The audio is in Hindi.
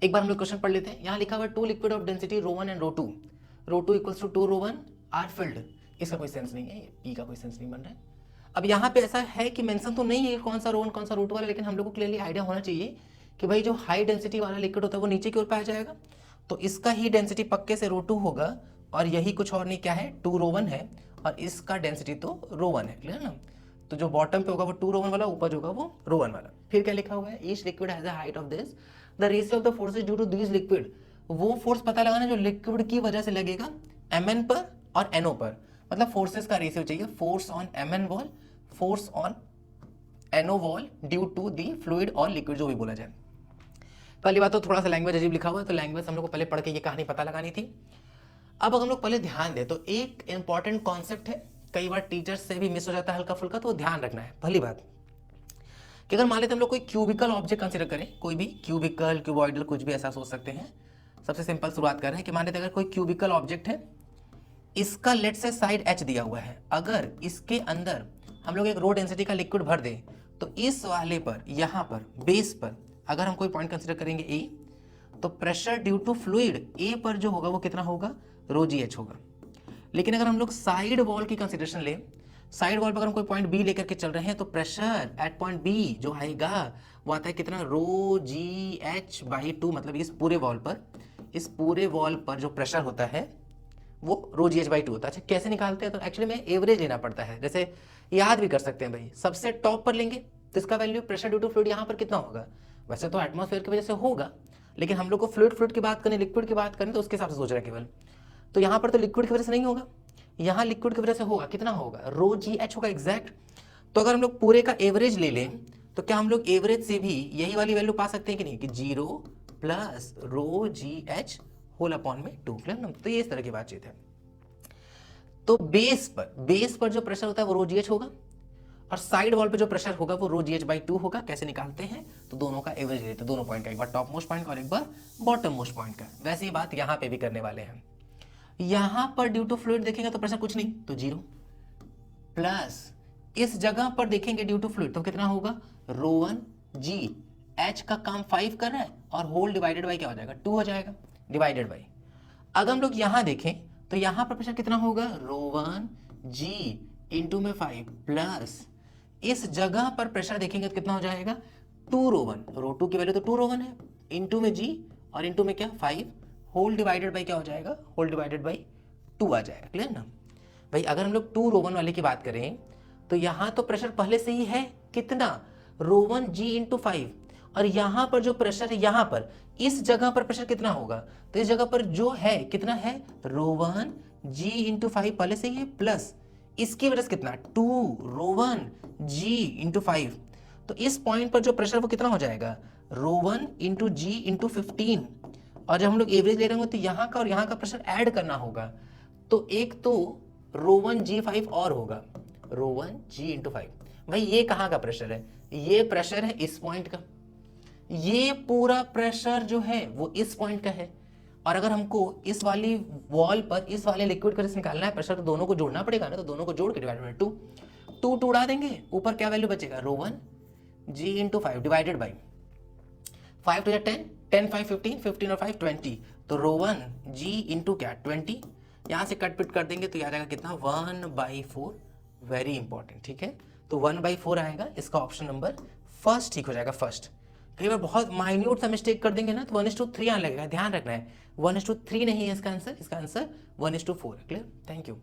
एक बार हम लोग क्वेश्चन पढ़ लेते हैं। यहाँ लिखा हुआ है two liquid of density rho 1 and rho 2 equals to 2 rho 1 are filled. इसका कोई सेंस नहीं है, पी का कोई सेंस नहीं बन रहा है। अब यहाँ पे ऐसा है कि मेंशन तो नहीं है कौन सा रो 1 कौन सा रो 2 वाला, लेकिन हम लोग को क्लियरली आइडिया होना चाहिए कि भाई जो हाई डेंसिटी वाला लिक्विड होता है वो नीचे की ओर पाया जाएगा, तो इसका ही डेंसिटी पक्के से रो 2 होगा, और यही कुछ और नहीं क्या है 2 रो 1 है, और इसका डेंसिटी तो रो 1 है। क्लियर ना? तो जो बॉटम पे होगा वो 2 रो 1 वाला, ऊपर जो होगा वो रो 1 वाला। फिर क्या लिखा हुआ है, each liquid has a height of this, the ratio of the forces due to this liquid. वो फोर्स पता लगाना जो लिक्विड की वजह से लगेगा mn पर और no पर, मतलब फोर्सेस का रेशियो चाहिए, force on mn wall, force on no wall due to the fluid और लिक्विड, जो भी बोला जाए। पहली बात तो थोड़ा सा लैंग्वेज अजीब लिखा हुआ है, तो लैंग्वेज हम लोग को पहले पढ़ के ये कहानी पता लगानी थी। अब अगर हम लोग पहले ध्यान दें तो एक इंपॉर्टेंट कॉन्सेप्ट है, कई बार टीचर्स से भी मिस हो जाता है हल्का फुल्का, तो ध्यान रखना है। पहली बात कि अगर मान लेते हम लोग कोई क्यूबिकल ऑब्जेक्ट कंसीडर करें, कोई भी क्यूबिकल क्यूबॉइडल कुछ भी ऐसा सोच सकते हैं। सबसे सिंपल शुरुआत कर रहे हैं कि मान लेते अगर कोई क्यूबिकल ऑब्जेक्ट है, इसका लेट से साइड h दिया हुआ है, अगर इसके अंदर हम लोग एक रो डेंसिटी का लिक्विड भर दें, तो इस वाले पर यहाँ पर बेस पर अगर हम कोई पॉइंट कंसीडर करेंगे ए, तो प्रेशर ड्यू टू फ्लूइड ए पर जो होगा वो कितना होगा, रो जी एच होगा। लेकिन अगर हम लोग साइड वॉल की कंसीडरेशन लें, साइड वॉल पर अगर हम कोई पॉइंट बी लेकर के चल रहे हैं, तो प्रेशर एट पॉइंट बी जो आएगा वो आता है कितना, रो जी एच बाई 2, मतलब इस पूरे वॉल पर जो प्रेशर होता है वो रो जी एच बाई 2 होता है। अच्छा, कैसे निकालते हैं, तो एक्चुअली में एवरेज लेना पड़ता है। जैसे याद भी कर सकते हैं भाई, सबसे टॉप पर लेंगे तो इसका value pressure due to fluid यहाँ पर कितना होगा, वैसे तो एटमॉस्फेयर की वजह से होगा, लेकिन हम लोग को फ्लूइड की बात करें, लिक्विड की बात करें, तो उसके हिसाब से सोच रहे हैं केवल। तो यहाँ पर तो लिक्विड की वजह से नहीं होगा, यहाँ लिक्विड की वजह से होगा, कितना होगा, रो जी एच होगा एग्जैक्ट। तो अगर हम लोग पूरे का एवरेज ले लें, तो क्या हम लोग एवरेज से भी यही वाली वैल्यू पा सकते हैं कि नहीं, कि 0 plus rho g h whole upon में 2। तो ये इस तरह की बातचीत है। तो बेस पर जो प्रेशर होता है वो रो जी एच होगा, और साइड वॉल पे जो प्रेशर होगा वो रो जी एच बाई 2 होगा। कैसे निकालते हैं, तो दोनों का एवरेज लेते हैं, दोनों पॉइंट का, एक बार टॉप मोस्ट पॉइंट का और एक बार बॉटम मोस्ट पॉइंट का। वैसे ही बात यहाँ पे भी करने वाले हैं। यहां पर ड्यू टू फ्लूइड देखेंगे तो प्रेशर कुछ नहीं, तो 0 प्लस इस जगह पर देखेंगे ड्यू टू फ्लूइड तो कितना होगा, रो 1 जी एच का काम 5 कर रहा है, और होल डिवाइडेड बाई क्या हो जाएगा, 2 हो जाएगा, डिवाइडेड बाई। अगर हम लोग यहां देखें तो यहां पर प्रेशर कितना होगा, रो 1 जी इंटू में 5 प्लस इस जगह पर प्रेशर देखेंगे तो कितना हो जाएगा, 2 रो 1, रो 2 की वैल्यू तो 2 रो 1 है, इंटू में जी और इंटू में क्या 5, होल डिवाइडेड बाई क्या हो जाएगा, होल डिवाइडेड बाई 2 आ जाएगा। क्लियर ना भाई? अगर हम लोग 2 रो 1 वाले की बात करें तो यहां तो प्रेशर पहले से ही है कितना, रो 1 जी इंटू 5, और यहां पर जो प्रेशर है यहां पर इस जगह पर प्रेशर कितना होगा, तो इस जगह पर जो है कितना है, रो 1 जी इंटू 5 पहले से ही है, प्लस इसकी वजह से कितना 2 रो 1 जी इंटू 5, तो इस पॉइंट पर जो प्रेशर वो कितना हो जाएगा, रो 1 इंटू जी इंटू 15, और जब हम लोग एवरेज ले रहे होंगे तो यहाँ का और यहाँ का प्रेशर ऐड करना होगा, तो एक तो रो 1 जी 5 और होगा, रो 1 जी इंटू 5। भाई ये कहाँ का प्रेशर है, ये प्रेशर है इस पॉइंट का, ये पूरा प्रेशर जो है वो इस पॉइंट का है, और अगर हमको इस वाली वॉल पर इस वाले लिक्विड का निकालना है प्रेशर, तो दोनों को जोड़ना पड़ेगा ना, तो दोनों को जोड़ के डिवाइड बाई 2 उड़ा देंगे, ऊपर क्या वैल्यू बचेगा, रो 1 जी इंटू 5 डिवाइडेड बाई 5 टू 10, 10 5 15, 15 और 5 20, तो रो 1 जी इंटू क्या 20, यहाँ से कट पिट कर देंगे तो याद आएगा कितना 1/4, वेरी इंपॉर्टेंट। ठीक है, तो 1/4 आएगा, इसका ऑप्शन नंबर फर्स्ट ठीक हो जाएगा। फर्स्ट, कई बार बहुत माइन्यूट सा मिस्टेक कर देंगे ना तो 1:3 आने लगेगा, ध्यान रखना है 1:3 नहीं है इसका आंसर, इसका आंसर 1:4 है। Clear, thank you.